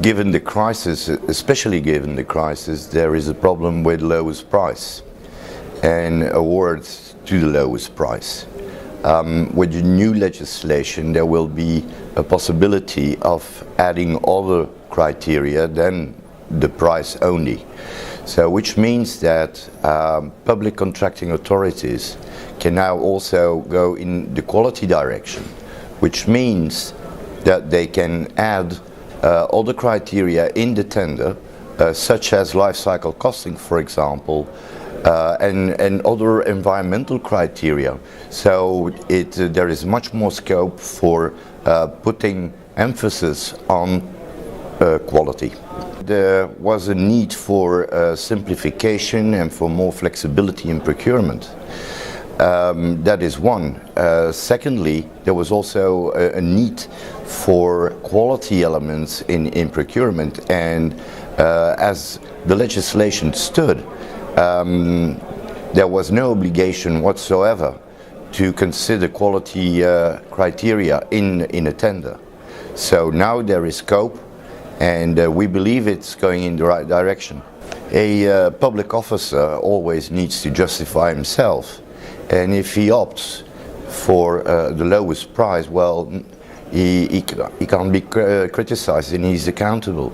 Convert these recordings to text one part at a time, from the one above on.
Given the crisis, especially given the crisis, there is a problem with lowest price and awards to the lowest price. With the new legislation, there will be a possibility of adding other criteria than the price only. So, which means that public contracting authorities can now also go in the quality direction, which means that they can add other criteria in the tender, such as life cycle costing, for example, and other environmental criteria. So there is much more scope for putting emphasis on quality. There was a need for simplification and for more flexibility in procurement. That is one. Secondly, there was also a need for quality elements in procurement, and as the legislation stood, there was no obligation whatsoever to consider quality criteria in a tender. So now there is scope, and we believe it's going in the right direction. A public officer always needs to justify himself, and if he opts for the lowest price, well, he can't be criticized and he's accountable.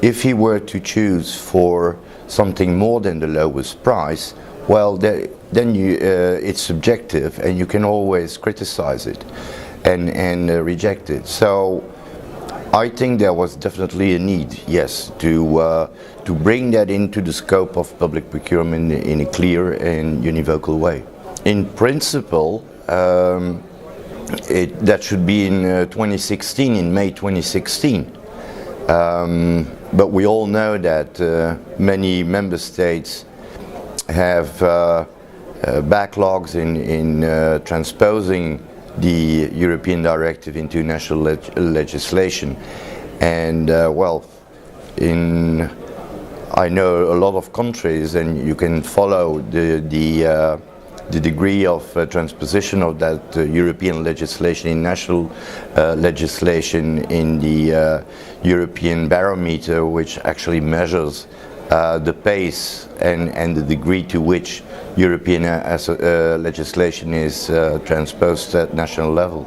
If he were to choose for something more than the lowest price, well, then it's subjective, and you can always criticize it and reject it. So I think there was definitely a need, yes, to bring that into the scope of public procurement in a clear and univocal way. In principle, that should be in 2016, in May 2016. But we all know that many member states have backlogs in transposing the European directive into national legislation, and well, I know a lot of countries, and you can follow the degree of transposition of that European legislation in national legislation in the European barometer, which actually measures the pace and the degree to which European legislation is transposed at national level.